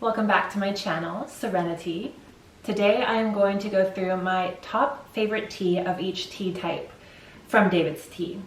Welcome back to my channel, Serenity. Today I am going to go through my top favorite tea of each tea type from DAVIDsTEA.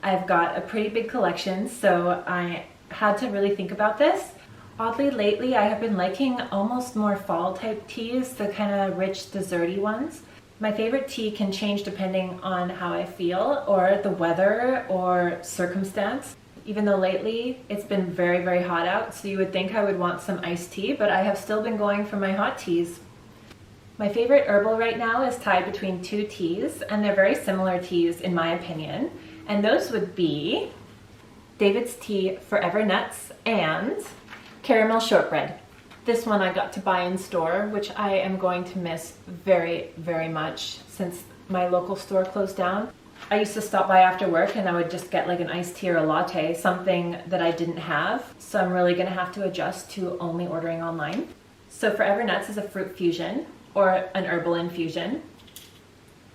I've got a pretty big collection, so I had to really think about this. Oddly lately I have been liking almost more fall type teas, the kind of rich desserty ones. My favorite tea can change depending on how I feel or the weather or circumstance. Even though lately it's been very, very hot out, so you would think I would want some iced tea, but I have still been going for my hot teas. My favorite herbal right now is tied between two teas, and they're very similar teas in my opinion, and those would be DAVIDsTEA Forever Nuts and Caramel Shortbread. This one I got to buy in store, which I am going to miss very, very much since my local store closed down. I used to stop by after work and I would just get like an iced tea or a latte, something that I didn't have. So I'm really gonna have to adjust to only ordering online. So Forever Nuts is a fruit fusion or an herbal infusion.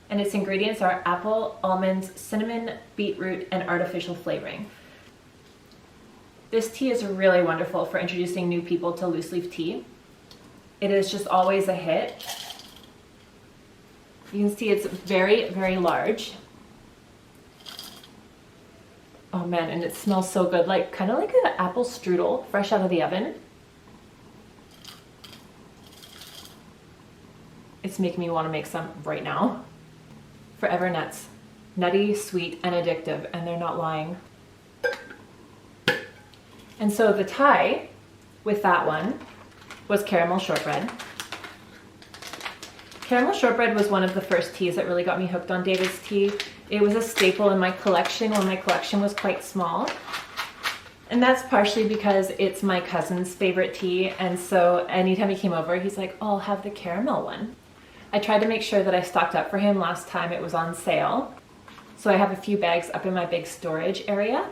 And its ingredients are apple, almonds, cinnamon, beetroot, and artificial flavoring. This tea is really wonderful for introducing new people to loose leaf tea. It is just always a hit. You can see it's very, very large. Oh man, and it smells so good, like kind of like an apple strudel fresh out of the oven. It's making me want to make some right now. Forever Nuts. Nutty, sweet, and addictive, and they're not lying. And so the tie with that one was Caramel Shortbread. Caramel Shortbread was one of the first teas that really got me hooked on DAVIDsTEA. It was a staple in my collection when my collection was quite small. And that's partially because it's my cousin's favorite tea, and so anytime he came over, he's like, oh, I'll have the caramel one. I tried to make sure that I stocked up for him last time it was on sale. So I have a few bags up in my big storage area.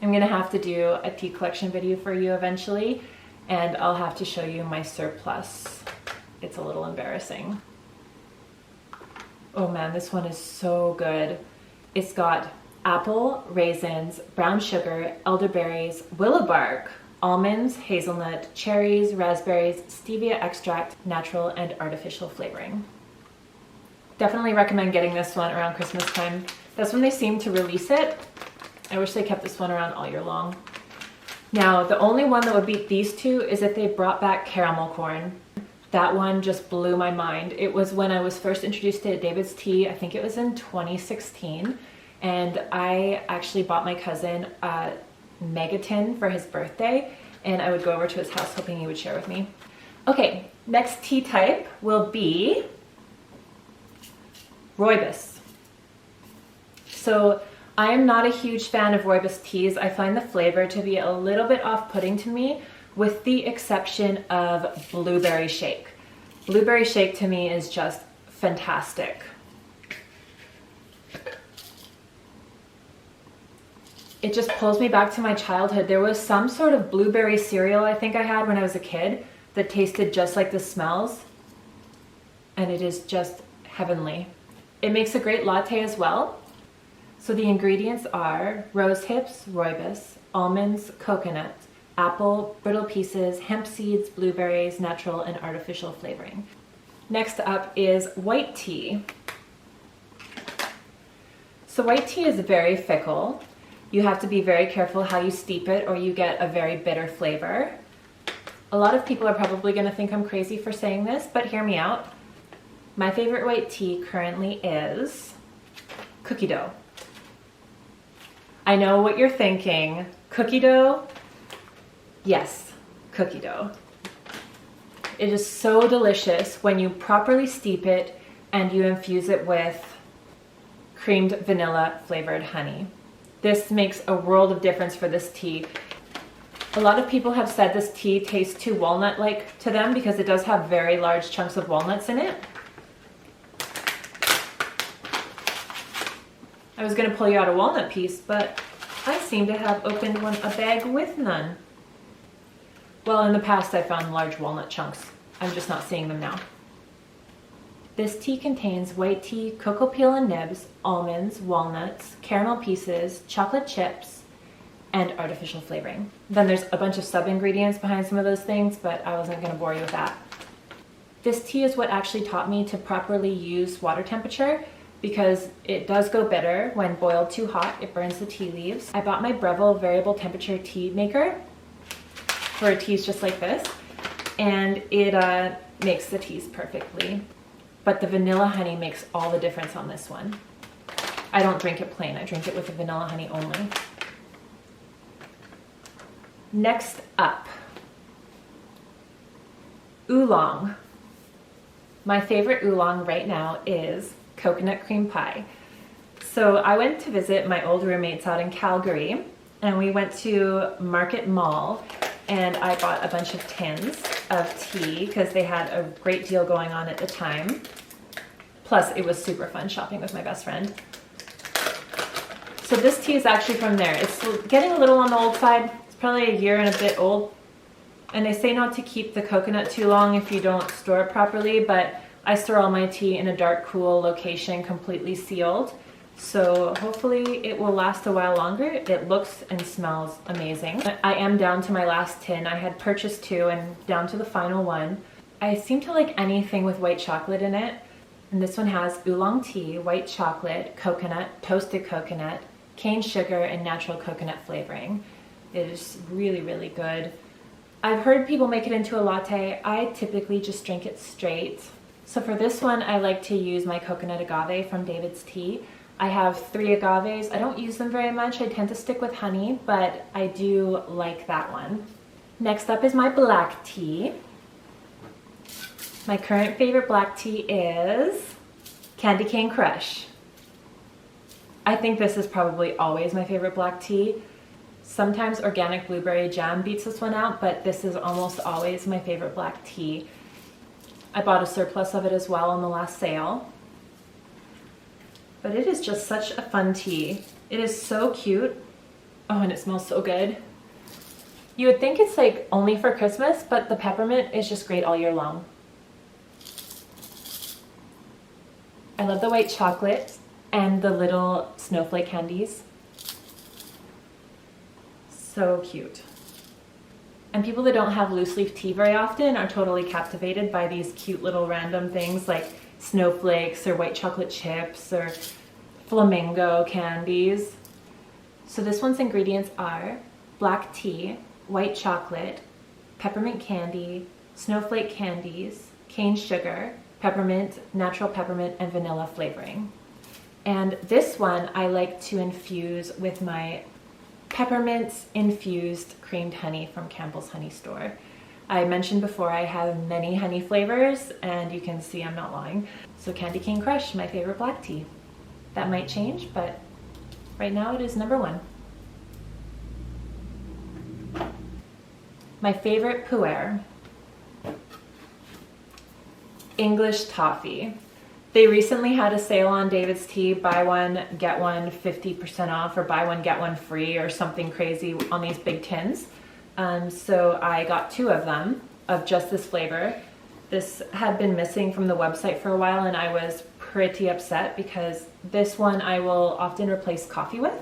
I'm gonna have to do a tea collection video for you eventually, and I'll have to show you my surplus. It's a little embarrassing. Oh man, this one is so good. It's got apple, raisins, brown sugar, elderberries, willow bark, almonds, hazelnut, cherries, raspberries, stevia extract, natural and artificial flavoring. Definitely recommend getting this one around Christmas time. That's when they seem to release it. I wish they kept this one around all year long. Now, the only one that would beat these two is if they brought back caramel corn. That one just blew my mind. It was when I was first introduced to DAVIDsTEA, I think it was in 2016, and I actually bought my cousin a megatin for his birthday, and I would go over to his house hoping he would share with me. Okay, next tea type will be Rooibos. So I am not a huge fan of Rooibos teas. I find the flavor to be a little bit off-putting to me, with the exception of blueberry shake. Blueberry shake to me is just fantastic. It just pulls me back to my childhood. There was some sort of blueberry cereal I think I had when I was a kid that tasted just like the smells, and it is just heavenly. It makes a great latte as well. So the ingredients are rose hips, Rooibos, almonds, coconut, apple, brittle pieces, hemp seeds, blueberries, natural and artificial flavoring. Next up is white tea. So white tea is very fickle. You have to be very careful how you steep it or you get a very bitter flavor. A lot of people are probably going to think I'm crazy for saying this, but hear me out. My favorite white tea currently is cookie dough. I know what you're thinking. Cookie dough? Yes, cookie dough. It is so delicious when you properly steep it and you infuse it with creamed vanilla flavored honey. This makes a world of difference for this tea. A lot of people have said this tea tastes too walnut-like to them because it does have very large chunks of walnuts in it. I was going to pull you out a walnut piece, but I seem to have opened a bag with none. Well, in the past I found large walnut chunks. I'm just not seeing them now. This tea contains white tea, cocoa peel and nibs, almonds, walnuts, caramel pieces, chocolate chips, and artificial flavoring. Then there's a bunch of sub-ingredients behind some of those things, but I wasn't gonna bore you with that. This tea is what actually taught me to properly use water temperature, because it does go bitter when boiled too hot. It burns the tea leaves. I bought my Breville variable temperature tea maker for teas just like this, and it makes the teas perfectly. But the vanilla honey makes all the difference on this one. I don't drink it plain, I drink it with the vanilla honey only. Next up, Oolong. My favorite Oolong right now is coconut cream pie. So I went to visit my old roommates out in Calgary, and we went to Market Mall, and I bought a bunch of tins of tea because they had a great deal going on at the time. Plus, it was super fun shopping with my best friend. So this tea is actually from there. It's getting a little on the old side. It's probably a year and a bit old. And they say not to keep the coconut too long if you don't store it properly, but I store all my tea in a dark, cool location, completely sealed. So hopefully it will last a while longer. It looks and smells amazing. I am down to my last tin. I had purchased 2 and down to the final one. I seem to like anything with white chocolate in it. And this one has oolong tea, white chocolate, coconut, toasted coconut, cane sugar, and natural coconut flavoring. It is really, really good. I've heard people make it into a latte. I typically just drink it straight. So for this one, I like to use my coconut agave from DAVIDsTEA. I have 3 agaves. I don't use them very much. I tend to stick with honey, but I do like that one. Next up is my black tea. My current favorite black tea is Candy Cane Crush. I think this is probably always my favorite black tea. Sometimes organic blueberry jam beats this one out, but this is almost always my favorite black tea. I bought a surplus of it as well on the last sale. But it is just such a fun tea. It is so cute. Oh, and it smells so good. You would think it's like only for Christmas, but the peppermint is just great all year long. I love the white chocolate and the little snowflake candies. So cute. And people that don't have loose leaf tea very often are totally captivated by these cute little random things like snowflakes or white chocolate chips or flamingo candies. So this one's ingredients are black tea, white chocolate, peppermint candy, snowflake candies, cane sugar, peppermint, natural peppermint, and vanilla flavoring. And this one I like to infuse with my peppermint infused creamed honey from Campbell's Honey Store. I mentioned before I have many honey flavors, and you can see I'm not lying. So Candy Cane Crush, my favorite black tea. That might change, but right now it is number 1. My favorite pu'er, English Toffee. They recently had a sale on DAVIDsTEA, buy one, get one 50% off, or buy one, get one free, or something crazy on these big tins. So I got 2 of them of just this flavor. This had been missing from the website for a while, and I was pretty upset because this one I will often replace coffee with.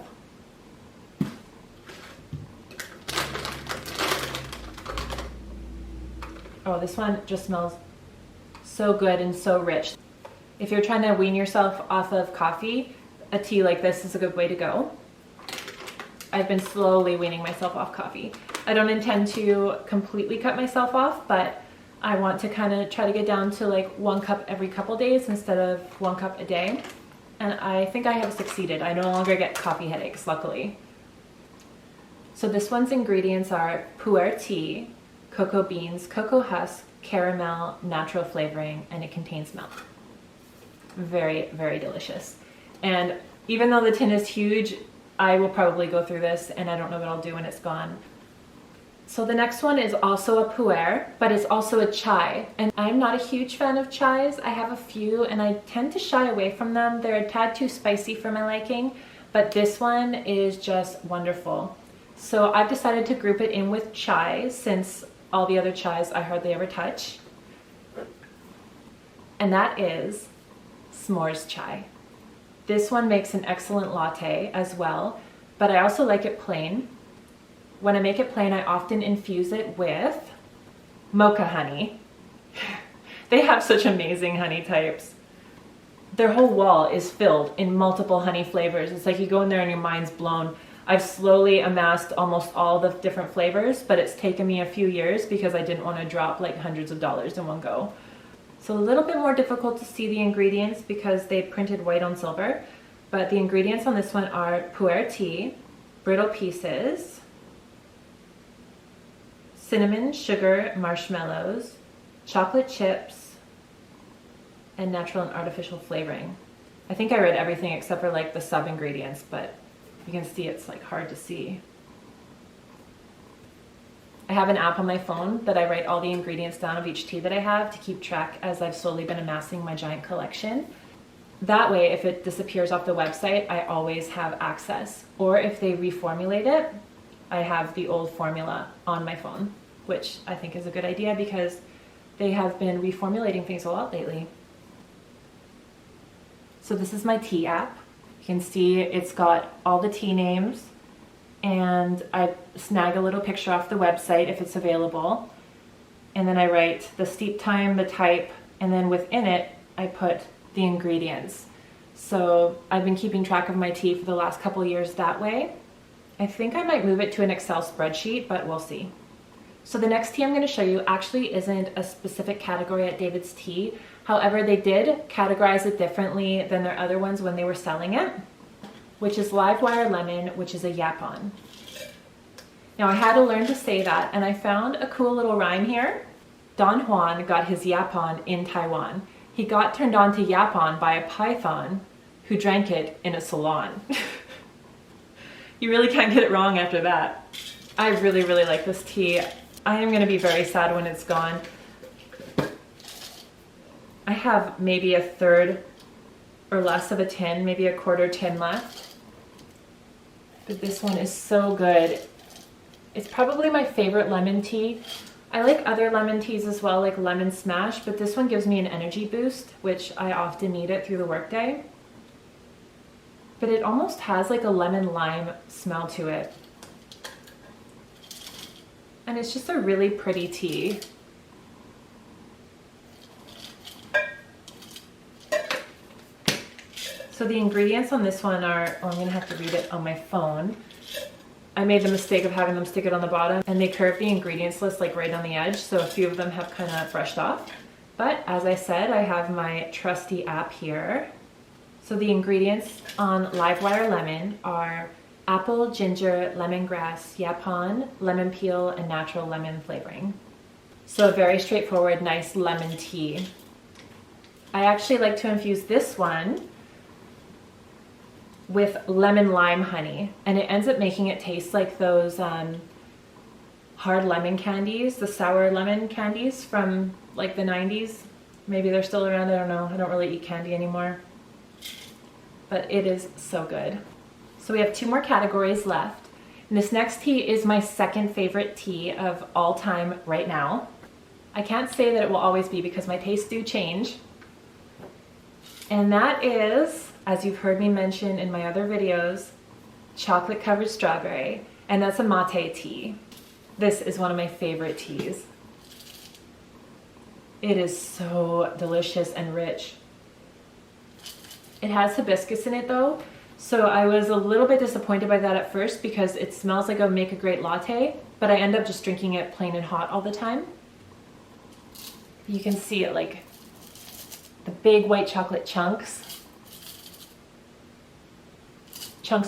Oh, this one just smells so good and so rich. If you're trying to wean yourself off of coffee, a tea like this is a good way to go. I've been slowly weaning myself off coffee. I don't intend to completely cut myself off, but I want to kind of try to get down to like 1 cup every couple days instead of 1 cup a day. And I think I have succeeded. I no longer get coffee headaches, luckily. So this one's ingredients are pu'er tea, cocoa beans, cocoa husk, caramel, natural flavoring, and it contains milk. Very, very delicious. And even though the tin is huge, I will probably go through this, and I don't know what I'll do when it's gone. So the next one is also a pu'er, but it's also a chai. And I'm not a huge fan of chais. I have a few, and I tend to shy away from them. They're a tad too spicy for my liking, but this one is just wonderful. So I've decided to group it in with chai, since all the other chais I hardly ever touch. And that is Smores Chai. This one makes an excellent latte as well, but I also like it plain. when I make it plain, I often infuse it with mocha honey. They have such amazing honey types. Their whole wall is filled in multiple honey flavors. It's like you go in there and your mind's blown. I've slowly amassed almost all the different flavors, but it's taken me a few years because I didn't want to drop like hundreds of dollars in one go. So a little bit more difficult to see the ingredients because they printed white on silver, but the ingredients on this one are pu'er tea, brittle pieces, cinnamon, sugar, marshmallows, chocolate chips, and natural and artificial flavoring. I think I read everything except for like the sub ingredients, but you can see it's like hard to see. I have an app on my phone that I write all the ingredients down of each tea that I have to keep track as I've slowly been amassing my giant collection. That way, if it disappears off the website, I always have access. Or if they reformulate it, I have the old formula on my phone, which I think is a good idea because they have been reformulating things a lot lately. So this is my tea app. You can see it's got all the tea names, and I snag a little picture off the website if it's available. And then I write the steep time, the type, and then within it, I put the ingredients. So I've been keeping track of my tea for the last couple years that way. I think I might move it to an Excel spreadsheet, but we'll see. So the next tea I'm going to show you actually isn't a specific category at DAVIDsTEA. However, they did categorize it differently than their other ones when they were selling it, which is Livewire Lemon, which is a yapon. Now I had to learn to say that, and I found a cool little rhyme here. Don Juan got his yapon in Taiwan. He got turned on to yapon by a python who drank it in a salon. You really can't get it wrong after that. I really, really like this tea. I am going to be very sad when it's gone. I have maybe a third or less of a tin, maybe a quarter tin left. But this one is so good. It's probably my favorite lemon tea. I like other lemon teas as well, like lemon smash, but this one gives me an energy boost, which I often need it through the workday. But it almost has like a lemon lime smell to it. And it's just a really pretty tea. So the ingredients on this one are, oh, I'm gonna have to read it on my phone. I made the mistake of having them stick it on the bottom, and they curve the ingredients list like right on the edge, so a few of them have kind of brushed off. But as I said, I have my trusty app here. So the ingredients on Livewire Lemon are apple, ginger, lemongrass, yapon, lemon peel, and natural lemon flavoring. So a very straightforward, nice lemon tea. I actually like to infuse this one with lemon lime honey, and it ends up making it taste like those hard lemon candies, the sour lemon candies from like the 90s. Maybe they're still around, I don't know. I don't really eat candy anymore. But it is so good. So we have 2 more categories left. And this next tea is my second favorite tea of all time right now. I can't say that it will always be because my tastes do change. And that is, as you've heard me mention in my other videos, chocolate covered strawberry. And that's a mate tea. This is one of my favorite teas. It is so delicious and rich. It has hibiscus in it though, so I was a little bit disappointed by that at first because it smells like it would make a great latte, but I end up just drinking it plain and hot all the time. You can see it, like the big white chocolate chunks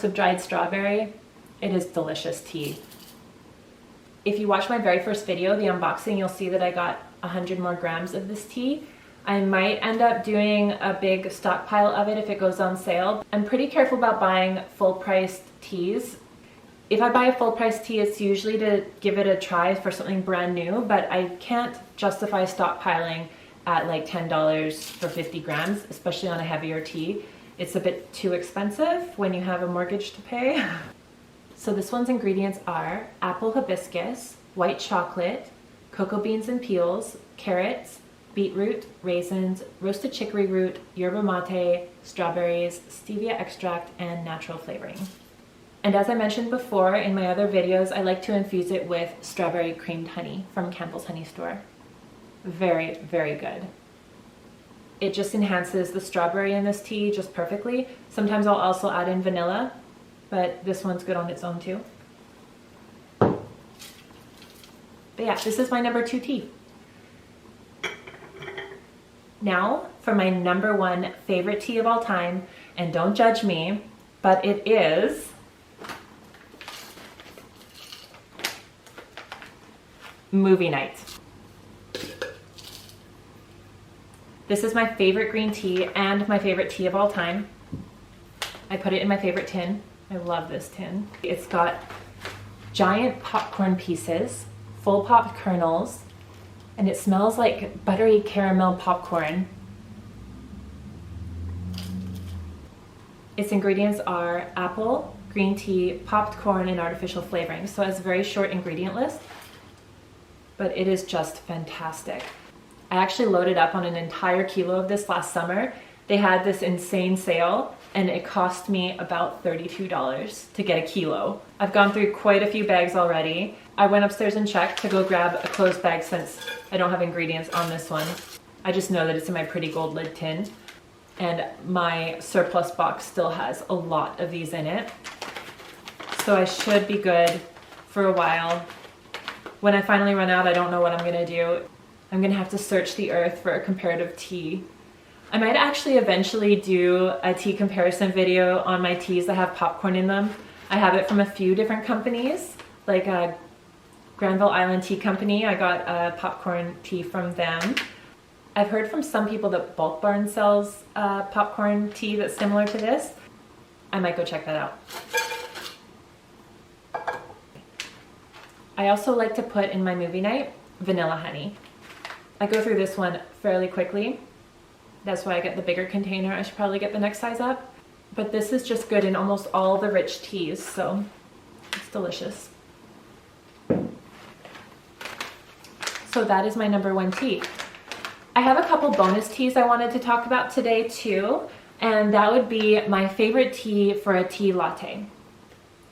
of dried strawberry. It is delicious tea. If you watch my very first video, the unboxing, you'll see that I got 100 more grams of this tea. I might end up doing a big stockpile of it if it goes on sale. I'm pretty careful about buying full-priced teas. If I buy a full-priced tea, it's usually to give it a try for something brand new, but I can't justify stockpiling at like $10 for 50 grams, especially on a heavier tea. It's a bit too expensive when you have a mortgage to pay. So this one's ingredients are apple hibiscus, white chocolate, cocoa beans and peels, carrots, beetroot, raisins, roasted chicory root, yerba mate, strawberries, stevia extract, and natural flavoring. And as I mentioned before in my other videos, I like to infuse it with strawberry creamed honey from Campbell's Honey Store. Very, very good. It just enhances the strawberry in this tea just perfectly. Sometimes I'll also add in vanilla, but this one's good on its own too. But yeah, this is my number 2 tea. Now for my number 1 favorite tea of all time, and don't judge me, but it is movie night. This is my favorite green tea and my favorite tea of all time. I put it in my favorite tin. I love this tin. It's got giant popcorn pieces, full popped kernels, and it smells like buttery caramel popcorn. Its ingredients are apple, green tea, popped corn, and artificial flavoring. So it has a very short ingredient list, but it is just fantastic. I actually loaded up on an entire kilo of this last summer. They had this insane sale and it cost me about $32 to get a kilo. I've gone through quite a few bags already. I went upstairs and checked to go grab a closed bag since I don't have ingredients on this one. I just know that it's in my pretty gold lid tin, and my surplus box still has a lot of these in it. So I should be good for a while. When I finally run out, I don't know what I'm gonna do. I'm gonna have to search the earth for a comparative tea. I might actually eventually do a tea comparison video on my teas that have popcorn in them. I have it from a few different companies, like Granville Island Tea Company. I got a popcorn tea from them. I've heard from some people that Bulk Barn sells popcorn tea that's similar to this. I might go check that out. I also like to put in my movie night vanilla honey. I go through this one fairly quickly. That's why I get the bigger container. I should probably get the next size up. But this is just good in almost all the rich teas, so it's delicious. So that is my number 1 tea. I have a couple bonus teas I wanted to talk about today too, and that would be my favorite tea for a tea latte.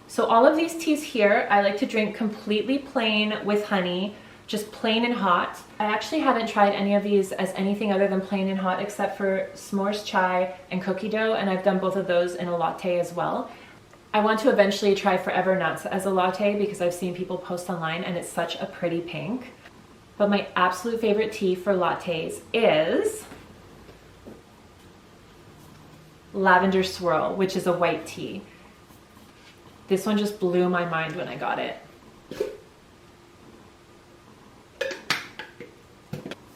So all of these teas here, I like to drink completely plain with honey, just plain and hot. I actually haven't tried any of these as anything other than plain and hot except for Smores Chai and cookie dough, and I've done both of those in a latte as well. I want to eventually try Forever Nuts as a latte because I've seen people post online and it's such a pretty pink. But my absolute favorite tea for lattes is Lavender Swirl, which is a white tea. This one just blew my mind when I got it.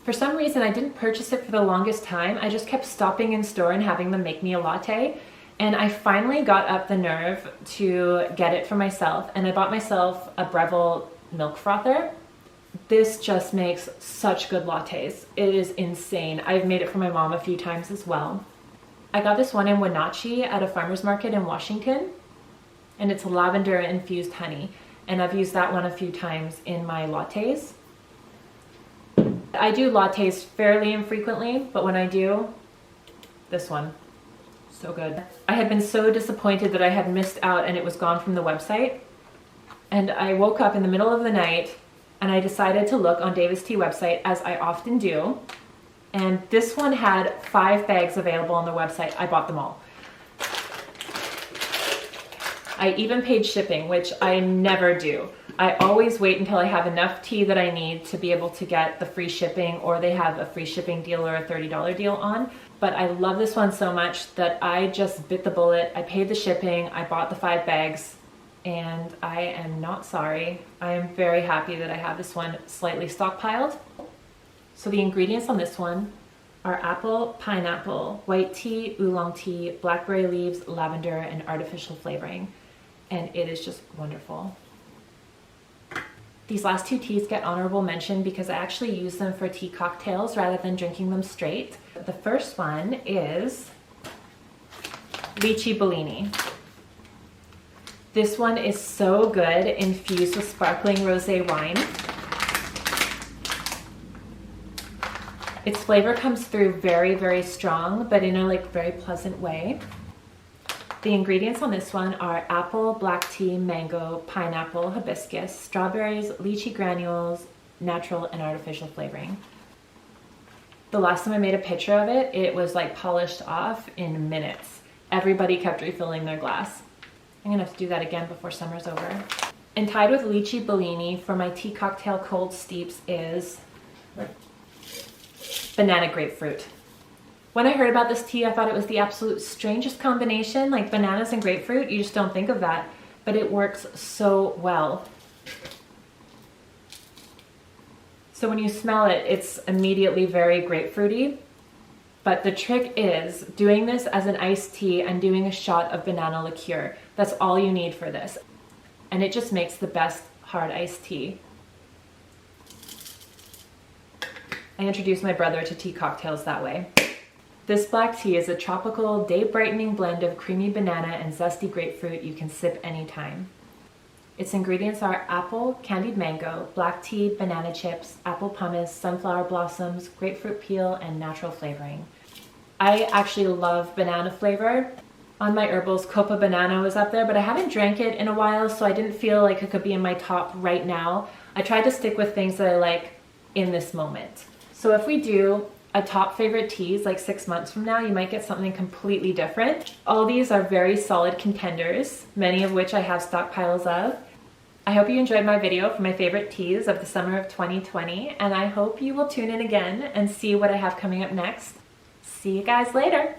For some reason, I didn't purchase it for the longest time. I just kept stopping in store and having them make me a latte. And I finally got up the nerve to get it for myself. And I bought myself a Breville milk frother. This just makes such good lattes. It is insane. I've made it for my mom a few times as well. I got this one in Wenatchee at a farmer's market in Washington. And it's lavender infused honey. And I've used that one a few times in my lattes. I do lattes fairly infrequently, but when I do, this one, so good. I had been so disappointed that I had missed out and it was gone from the website. And I woke up in the middle of the night and I decided to look on DAVIDsTEA website, as I often do. And this one had 5 bags available on the website. I bought them all. I even paid shipping, which I never do. I always wait until I have enough tea that I need to be able to get the free shipping, or they have a free shipping deal or a $30 deal on. But I love this one so much that I just bit the bullet. I paid the shipping, I bought the 5 bags, and I am not sorry. I am very happy that I have this one slightly stockpiled. So the ingredients on this one are apple, pineapple, white tea, oolong tea, blackberry leaves, lavender, and artificial flavoring. And it is just wonderful. These last 2 teas get honorable mention because I actually use them for tea cocktails rather than drinking them straight. The first one is Lychee Bellini. This one is so good infused with sparkling rosé wine. Its flavor comes through very, very strong, but in a very pleasant way. The ingredients on this one are apple, black tea, mango, pineapple, hibiscus, strawberries, lychee granules, natural and artificial flavoring. The last time I made a picture of it, it was like polished off in minutes. Everybody kept refilling their glass. I'm gonna have to do that again before summer's over. And tied with Lychee Bellini for my tea cocktail cold steeps is banana grapefruit. When I heard about this tea, I thought it was the absolute strangest combination, like bananas and grapefruit. You just don't think of that, but it works so well. So when you smell it, it's immediately very grapefruity. But the trick is doing this as an iced tea and doing a shot of banana liqueur. That's all you need for this. And it just makes the best hard iced tea. I introduced my brother to tea cocktails that way. This black tea is a tropical, day-brightening blend of creamy banana and zesty grapefruit you can sip anytime. Its ingredients are apple, candied mango, black tea, banana chips, apple pumice, sunflower blossoms, grapefruit peel, and natural flavoring. I actually love banana flavor. On my herbals, Copa Banana was up there, but I haven't drank it in a while, so I didn't feel like it could be in my top right now. I tried to stick with things that I like in this moment. So if we do a top favorite teas like 6 months from now, you might get something completely different. All these are very solid contenders, many of which I have stockpiles of. I hope you enjoyed my video for my favorite teas of the summer of 2020, and I hope you will tune in again and see what I have coming up next. See you guys later.